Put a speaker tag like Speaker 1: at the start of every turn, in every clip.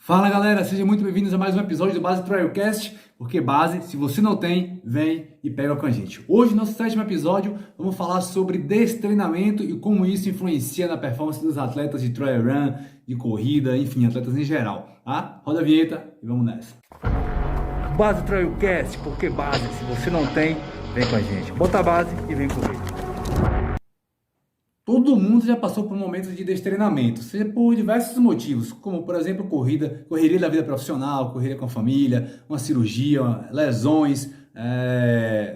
Speaker 1: Fala galera, sejam muito bem-vindos a mais um episódio do Base Trialcast, porque base, se você não tem, vem e pega com a gente. Hoje, no nosso sétimo episódio, vamos falar sobre destreinamento e como isso influencia na performance dos atletas de trail run, de corrida, enfim, atletas em geral, tá? Roda a vinheta e vamos nessa. Base Trialcast, porque base, se você não tem, vem com a gente. Bota a base e vem correr. Todo mundo já passou por momentos de destreinamento, seja por diversos motivos, como por exemplo correria da vida profissional, correria com a família, uma cirurgia, lesões,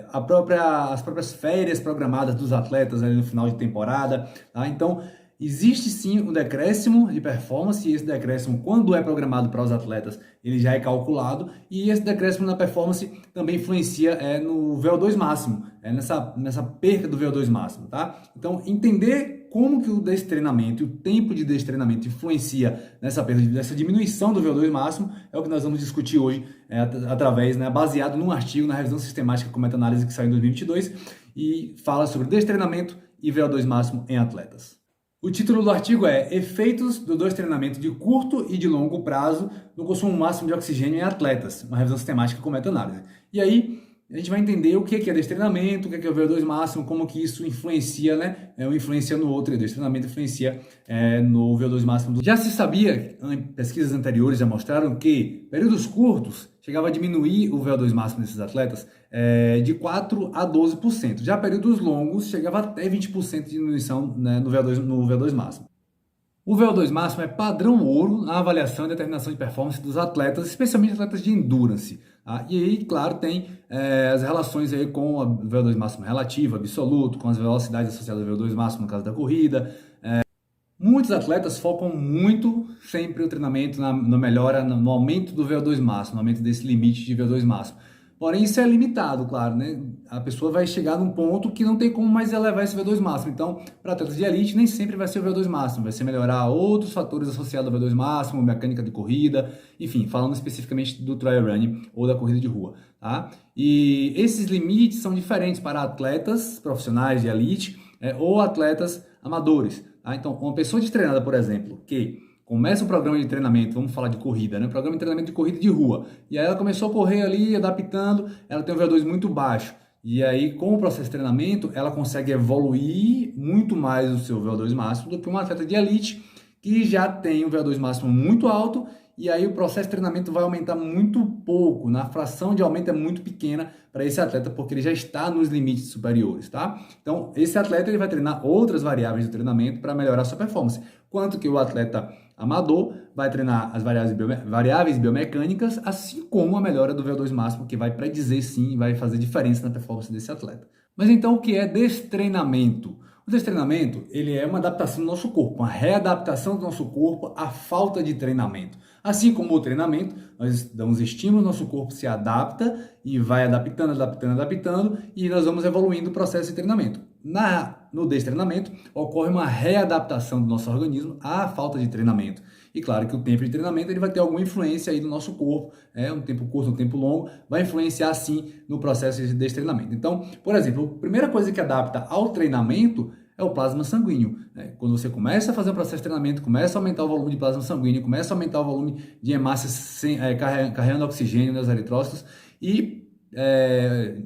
Speaker 1: as próprias férias programadas dos atletas ali no final de temporada, tá? Então existe sim um decréscimo de performance, e esse decréscimo, quando é programado para os atletas, ele já é calculado, e esse decréscimo na performance também influencia no VO2 máximo, nessa perca do VO2 máximo, tá? Então, entender como que o destreinamento e o tempo de destreinamento influencia nessa diminuição do VO2 máximo é o que nós vamos discutir hoje, baseado num artigo na revisão sistemática com meta-análise que saiu em 2022 e fala sobre destreinamento e VO2 máximo em atletas. O título do artigo é Efeitos do destreinamento de curto e de longo prazo no consumo máximo de oxigênio em atletas, uma revisão sistemática com meta-análise. E aí, a gente vai entender o que é destreinamento, o que é o VO2 máximo, como que isso influencia, um influencia no outro, e o destreinamento influencia no VO2 máximo. Já se sabia, pesquisas anteriores já mostraram que períodos curtos chegava a diminuir o VO2 máximo desses atletas de 4 a 12%. Já períodos longos chegava até 20% de diminuição no VO2 máximo. O VO2 máximo é padrão ouro na avaliação e determinação de performance dos atletas, especialmente atletas de endurance. Tá? E aí, claro, tem as relações aí com o VO2 máximo relativo, absoluto, com as velocidades associadas ao VO2 máximo no caso da corrida. Muitos atletas focam muito sempre o treinamento na melhora, no aumento do VO2 máximo, no aumento desse limite de VO2 máximo. Porém, isso é limitado, claro, né? A pessoa vai chegar num ponto que não tem como mais elevar esse VO2 máximo. Então, para atletas de elite, nem sempre vai ser o VO2 máximo, vai ser melhorar outros fatores associados ao VO2 máximo, mecânica de corrida, enfim, falando especificamente do trail running ou da corrida de rua, tá? E esses limites são diferentes para atletas profissionais de elite ou atletas amadores, tá? Então, uma pessoa destreinada, por exemplo, que começa um programa de treinamento, vamos falar de corrida, né? Programa de treinamento de corrida de rua. E aí ela começou a correr ali, adaptando, ela tem um VO2 muito baixo. E aí, com o processo de treinamento, ela consegue evoluir muito mais o seu VO2 máximo do que um atleta de elite que já tem um VO2 máximo muito alto, e aí o processo de treinamento vai aumentar muito pouco, a fração de aumento é muito pequena para esse atleta, porque ele já está nos limites superiores, tá? Então, esse atleta ele vai treinar outras variáveis do treinamento para melhorar a sua performance, quanto que o atleta amador vai treinar as variáveis biomecânicas, assim como a melhora do VO2 máximo, que vai predizer sim, vai fazer diferença na performance desse atleta. Mas então, o que é destreinamento? O destreinamento, ele é uma adaptação do nosso corpo, uma readaptação do nosso corpo à falta de treinamento. Assim como o treinamento, nós damos estímulo, nosso corpo se adapta e vai adaptando, e nós vamos evoluindo o processo de treinamento. No destreinamento, ocorre uma readaptação do nosso organismo à falta de treinamento. E claro que o tempo de treinamento ele vai ter alguma influência aí no nosso corpo, um tempo curto, um tempo longo, vai influenciar sim no processo de destreinamento. Então, por exemplo, a primeira coisa que adapta ao treinamento é o plasma sanguíneo. Quando você começa a fazer o processo de treinamento, começa a aumentar o volume de plasma sanguíneo, começa a aumentar o volume de hemácias carregando oxigênio nos eritrócitos e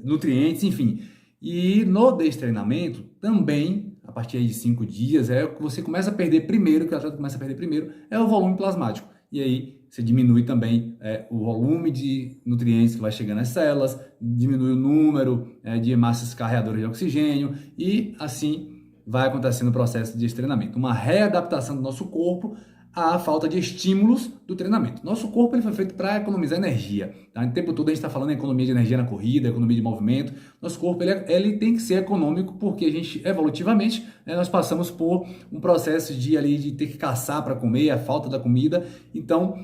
Speaker 1: nutrientes, enfim. E no destreinamento também, a partir de 5 dias, que você começa a perder primeiro, que o atleta começa a perder primeiro, é o volume plasmático. E aí você diminui também o volume de nutrientes que vai chegando às células, diminui o número de hemácias carregadoras de oxigênio e assim vai acontecendo o processo de treinamento. Uma readaptação do nosso corpo à falta de estímulos do treinamento. Nosso corpo ele foi feito para economizar energia. Tá? O tempo todo a gente está falando em economia de energia na corrida, economia de movimento. Nosso corpo ele tem que ser econômico porque a gente, evolutivamente, nós passamos por um processo de ter que caçar para comer, a falta da comida. Então,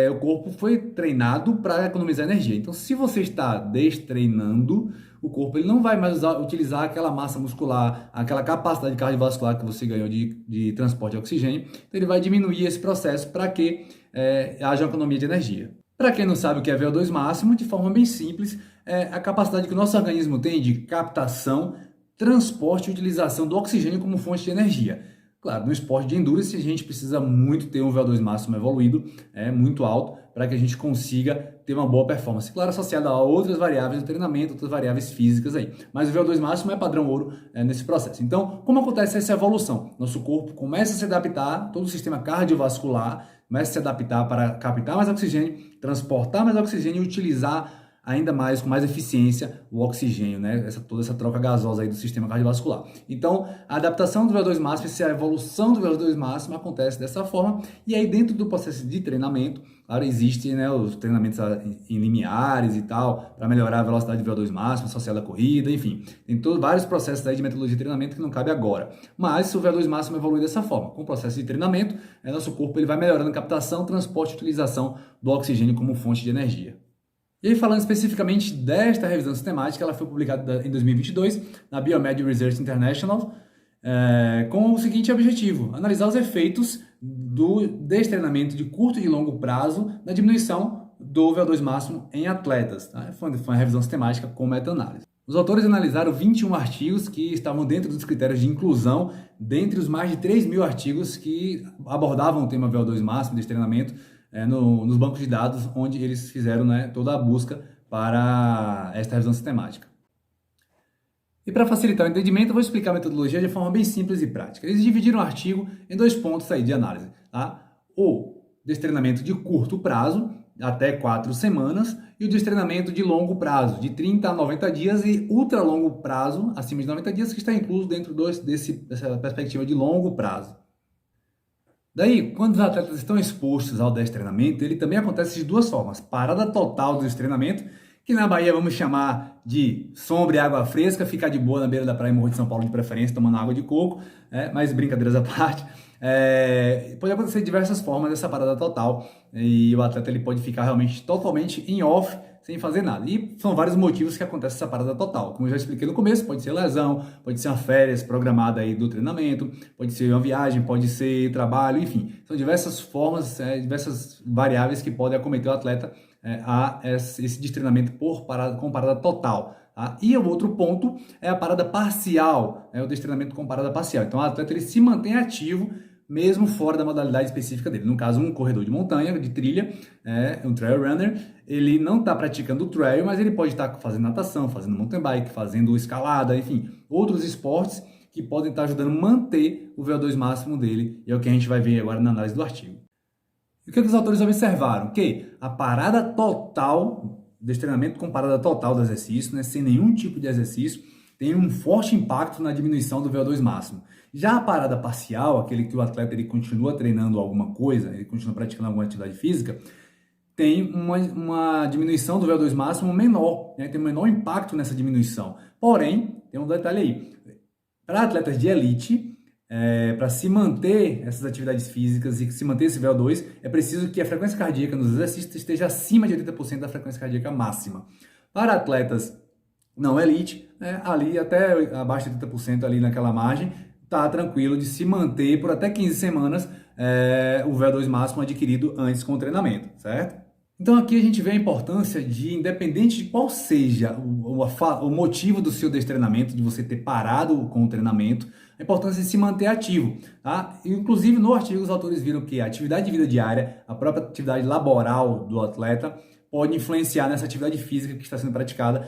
Speaker 1: o corpo foi treinado para economizar energia. Então, se você está destreinando, o corpo ele não vai mais utilizar aquela massa muscular, aquela capacidade cardiovascular que você ganhou de transporte de oxigênio. Então, ele vai diminuir esse processo para que haja uma economia de energia. Para quem não sabe o que é VO2 máximo, de forma bem simples, é a capacidade que o nosso organismo tem de captação, transporte e utilização do oxigênio como fonte de energia. Claro, no esporte de endurance a gente precisa muito ter um VO2 máximo evoluído, muito alto, para que a gente consiga ter uma boa performance. Claro, associada a outras variáveis do treinamento, outras variáveis físicas aí. Mas o VO2 máximo é padrão ouro nesse processo. Então, como acontece essa evolução? Nosso corpo começa a se adaptar, todo o sistema cardiovascular começa a se adaptar para captar mais oxigênio, transportar mais oxigênio e utilizar ainda mais, com mais eficiência, o oxigênio, né? Toda essa troca gasosa aí do sistema cardiovascular. Então, a adaptação do VO2 máximo, a evolução do VO2 máximo acontece dessa forma, e aí dentro do processo de treinamento, claro, existem, né, os treinamentos em limiares e tal, para melhorar a velocidade do VO2 máximo, associada à corrida, enfim. Tem vários processos aí de metodologia de treinamento que não cabe agora. Mas se o VO2 máximo evolui dessa forma, com o processo de treinamento, nosso corpo ele vai melhorando a captação, transporte e utilização do oxigênio como fonte de energia. E aí, falando especificamente desta revisão sistemática, ela foi publicada em 2022 na Biomed Research International, com o seguinte objetivo: analisar os efeitos do destreinamento de curto e de longo prazo na diminuição do VO2 máximo em atletas. Tá? Foi uma revisão sistemática com meta-análise. Os autores analisaram 21 artigos que estavam dentro dos critérios de inclusão, dentre os mais de 3.000 artigos que abordavam o tema VO2 máximo, destreinamento, nos bancos de dados, onde eles fizeram, né, toda a busca para esta revisão sistemática. E para facilitar o entendimento, eu vou explicar a metodologia de forma bem simples e prática. Eles dividiram o artigo em 2 pontos aí de análise. Tá? O destreinamento de curto prazo, até 4 semanas, e o destreinamento de longo prazo, de 30 a 90 dias, e ultra longo prazo, acima de 90 dias, que está incluso dentro dessa perspectiva de longo prazo. Daí, quando os atletas estão expostos ao destreinamento, ele também acontece de 2 formas. Parada total do destreinamento, que na Bahia vamos chamar de sombra e água fresca, ficar de boa na beira da praia em Morro de São Paulo de preferência, tomando água de coco, mas brincadeiras à parte. Pode acontecer de diversas formas essa parada total, e o atleta ele pode ficar realmente totalmente em off, sem fazer nada. E são vários motivos que acontece essa parada total. Como eu já expliquei no começo, pode ser lesão, pode ser uma férias programada aí do treinamento, pode ser uma viagem, pode ser trabalho, enfim. São diversas formas, diversas variáveis que podem acometer o atleta a esse destreinamento com parada total. Tá? E o outro ponto é a parada parcial, o destreinamento com parada parcial. Então o atleta ele se mantém ativo mesmo fora da modalidade específica dele. No caso, um corredor de montanha, de trilha, um trail runner, ele não está praticando o trail, mas ele pode estar fazendo natação, fazendo mountain bike, fazendo escalada, enfim, outros esportes que podem estar ajudando a manter o VO2 máximo dele, e é o que a gente vai ver agora na análise do artigo. E o que os autores observaram? Que a parada total, destreinamento com parada total do exercício, né, sem nenhum tipo de exercício, tem um forte impacto na diminuição do VO2 máximo. Já a parada parcial, aquele que o atleta ele continua treinando alguma coisa, ele continua praticando alguma atividade física, tem uma diminuição do VO2 máximo menor, né? Tem um menor impacto nessa diminuição. Porém, tem um detalhe aí, para atletas de elite, para se manter essas atividades físicas e se manter esse VO2, é preciso que a frequência cardíaca nos exercícios esteja acima de 80% da frequência cardíaca máxima. Para atletas não elite, ali até abaixo de 80% ali naquela margem, tá tranquilo de se manter por até 15 semanas o VO2 máximo adquirido antes com o treinamento, certo? Então aqui a gente vê a importância de, independente de qual seja o motivo do seu destreinamento, de você ter parado com o treinamento, a importância de se manter ativo, tá? Inclusive no artigo os autores viram que a atividade de vida diária, a própria atividade laboral do atleta, pode influenciar nessa atividade física que está sendo praticada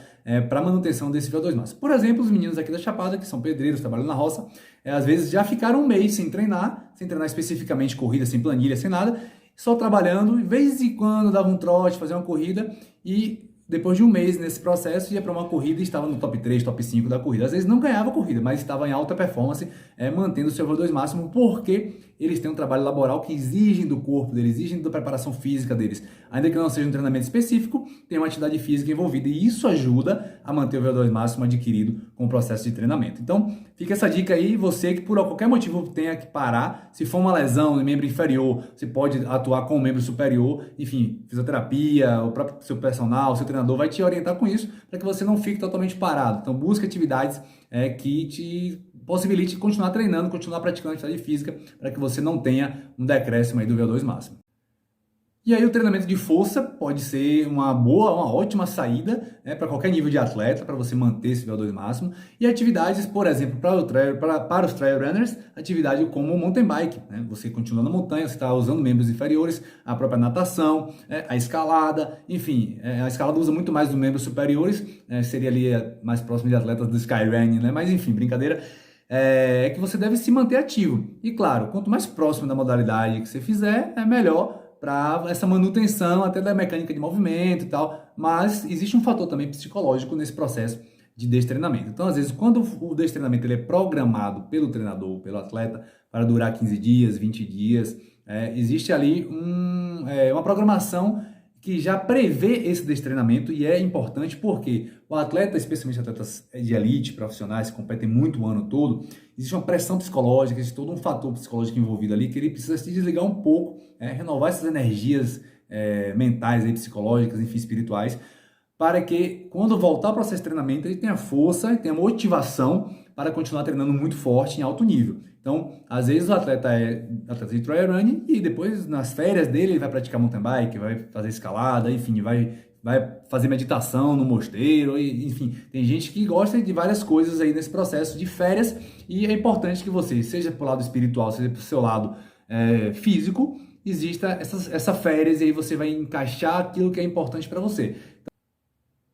Speaker 1: para a manutenção desse VO2 máximo. Por exemplo, os meninos aqui da Chapada, que são pedreiros, trabalham na roça, às vezes já ficaram um mês sem treinar especificamente corrida, sem planilha, sem nada, só trabalhando, de vez em quando dava um trote, fazia uma corrida e depois de um mês nesse processo ia para uma corrida e estava no top 3, top 5 da corrida. Às vezes não ganhava a corrida, mas estava em alta performance, mantendo o seu VO2 máximo, porque eles têm um trabalho laboral que exigem do corpo deles, exigem da preparação física deles. Ainda que não seja um treinamento específico, tem uma atividade física envolvida e isso ajuda a manter o VO2 máximo adquirido com o processo de treinamento. Então, fica essa dica aí, você que por qualquer motivo tenha que parar, se for uma lesão no membro inferior, você pode atuar com o membro superior, enfim, fisioterapia, o próprio seu personal, o seu treinador vai te orientar com isso, para que você não fique totalmente parado. Então, busque atividades que te possibilite continuar treinando, continuar praticando atividade física, para que você não tenha um decréscimo aí do VO2 máximo. E aí o treinamento de força pode ser uma ótima saída, né, para qualquer nível de atleta, para você manter esse VO2 máximo. E atividades, por exemplo, para os trail runners, atividade como o mountain bike, né? Você continua na montanha, você está usando membros inferiores, a própria natação, a escalada, enfim, a escalada usa muito mais os membros superiores, seria ali mais próximo de atletas do skyrunning, né? Mas enfim, brincadeira. É que você deve se manter ativo. E claro, quanto mais próximo da modalidade que você fizer, é melhor para essa manutenção até da mecânica de movimento e tal, mas existe um fator também psicológico nesse processo de destreinamento. Então, às vezes, quando o destreinamento ele é programado pelo treinador, pelo atleta, para durar 15 dias, 20 dias, existe ali uma programação que já prevê esse destreinamento e é importante porque o atleta, especialmente atletas de elite, profissionais que competem muito o ano todo, existe uma pressão psicológica, existe todo um fator psicológico envolvido ali que ele precisa se desligar um pouco, renovar essas energias mentais, psicológicas, enfim, espirituais, para que quando voltar ao processo de treinamento ele tenha força e tenha motivação para continuar treinando muito forte em alto nível. Então, às vezes o atleta é atleta de trail running e depois nas férias dele ele vai praticar mountain bike, vai fazer escalada, enfim, vai fazer meditação no mosteiro, enfim, tem gente que gosta de várias coisas aí nesse processo de férias e é importante que você, seja pro lado espiritual, seja pro seu lado físico, exista essa férias e aí você vai encaixar aquilo que é importante para você.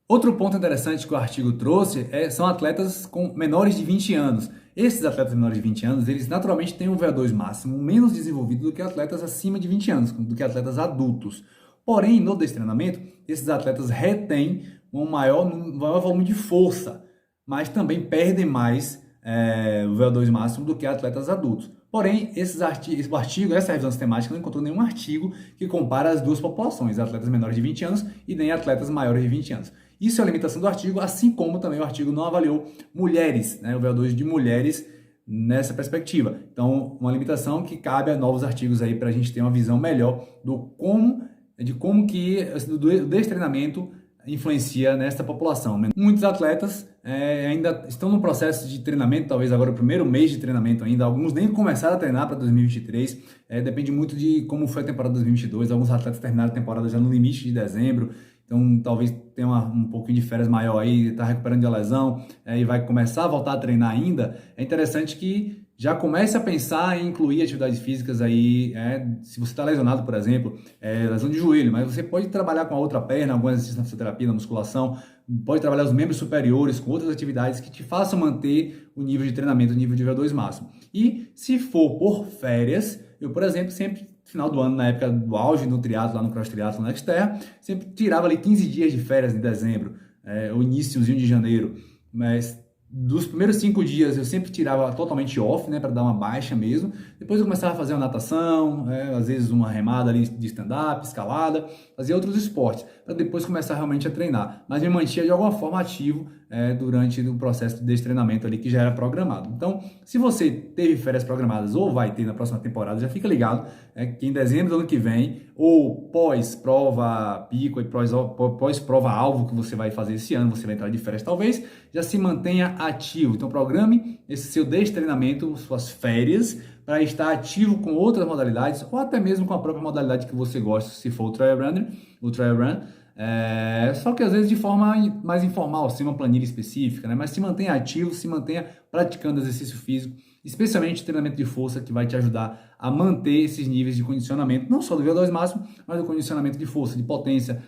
Speaker 1: Outro ponto interessante que o artigo trouxe são atletas com menores de 20 anos. Esses atletas menores de 20 anos, eles naturalmente têm um VO2 máximo menos desenvolvido do que atletas acima de 20 anos, do que atletas adultos. Porém, no destreinamento, esses atletas retêm um maior volume de força, mas também perdem mais o VO2 máximo do que atletas adultos. Porém, essa revisão sistemática não encontrou nenhum artigo que compara as duas populações, atletas menores de 20 anos e nem atletas maiores de 20 anos. Isso é a limitação do artigo, assim como também o artigo não avaliou mulheres, o VO2 de mulheres nessa perspectiva. Então, uma limitação que cabe a novos artigos aí para a gente ter uma visão melhor de como que o destreinamento influencia nessa população. Muitos atletas ainda estão no processo de treinamento, talvez agora o primeiro mês de treinamento ainda, alguns nem começaram a treinar para 2023, depende muito de como foi a temporada 2022, alguns atletas terminaram a temporada já no limite de dezembro, então talvez tenha um pouquinho de férias maior aí, está recuperando de lesão e vai começar a voltar a treinar ainda. É interessante que já comece a pensar em incluir atividades físicas aí, se você está lesionado, por exemplo, lesão de joelho, mas você pode trabalhar com a outra perna, alguns exercícios na fisioterapia, na musculação, pode trabalhar os membros superiores com outras atividades que te façam manter o nível de treinamento, o nível de VO2 máximo. E se for por férias, eu, por exemplo, sempre final do ano, na época do auge no triatlo, lá no cross triatlo na Xterra, sempre tirava ali 15 dias de férias em dezembro, ou iníciozinho de janeiro, mas dos primeiros 5 dias eu sempre tirava totalmente off, para dar uma baixa mesmo. Depois eu começava a fazer uma natação, às vezes uma remada ali de stand-up, escalada, fazia outros esportes, para depois começar realmente a treinar. Mas me mantinha de alguma forma ativo durante o processo de destreinamento ali que já era programado. Então, se você teve férias programadas ou vai ter na próxima temporada, já fica ligado que em dezembro do ano que vem, ou pós-prova pico e pós-prova alvo que você vai fazer esse ano, você vai entrar de férias talvez, já se mantenha ativo. Então, programe esse seu destreinamento, suas férias, para estar ativo com outras modalidades ou até mesmo com a própria modalidade que você gosta, se for o trail run, só que às vezes de forma mais informal, sem uma planilha específica, mas se mantenha ativo, se mantenha praticando exercício físico, especialmente treinamento de força, que vai te ajudar a manter esses níveis de condicionamento, não só do VO2 máximo, mas do condicionamento de força, de potência,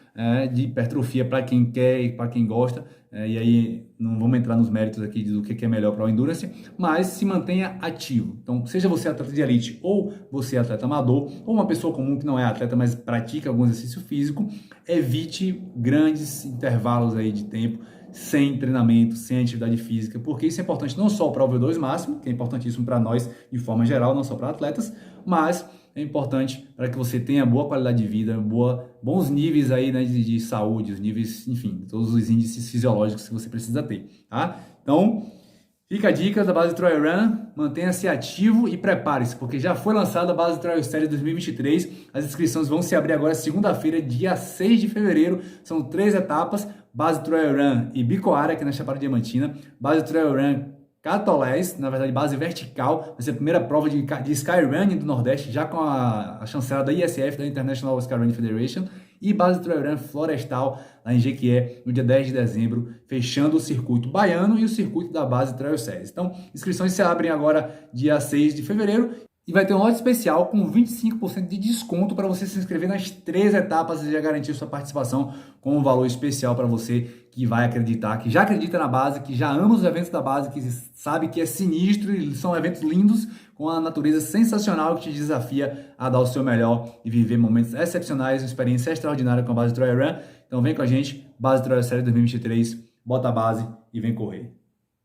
Speaker 1: de hipertrofia para quem quer e para quem gosta. E aí não vamos entrar nos méritos aqui do que é melhor para o endurance, mas se mantenha ativo. Então, seja você atleta de elite ou você atleta amador, ou uma pessoa comum que não é atleta, mas pratica algum exercício físico, evite grandes intervalos aí de tempo sem treinamento, sem atividade física, porque isso é importante não só para o VO2 máximo, que é importantíssimo para nós de forma geral, não só para atletas, mas é importante para que você tenha boa qualidade de vida, bons níveis aí, de saúde, os níveis, enfim, todos os índices fisiológicos que você precisa ter, tá? Então, fica a dica da Base Trail Run, mantenha-se ativo e prepare-se, porque já foi lançada a Base Trail Series 2023, as inscrições vão se abrir agora segunda-feira, dia 6 de fevereiro, são 3 etapas, Base Trail Run Ibicoara, aqui na Chapada Diamantina, Base Trail Run Catolés, na verdade base vertical, vai ser a primeira prova de Skyrunning do Nordeste, já com a chancela da ISF, da International Skyrunning Federation, e base trail run florestal lá em Jequié, no dia 10 de dezembro, fechando o circuito baiano e o circuito da base Trail Series. Então, inscrições se abrem agora dia 6 de fevereiro e vai ter um lote especial com 25% de desconto para você se inscrever nas 3 etapas e já garantir sua participação com um valor especial para você que vai acreditar, que já acredita na base, que já ama os eventos da base, que sabe que é sinistro e são eventos lindos, com a natureza sensacional que te desafia a dar o seu melhor e viver momentos excepcionais, uma experiência extraordinária com a base Trail Run. Então vem com a gente, Base Trail Series 2023, bota a base e vem correr.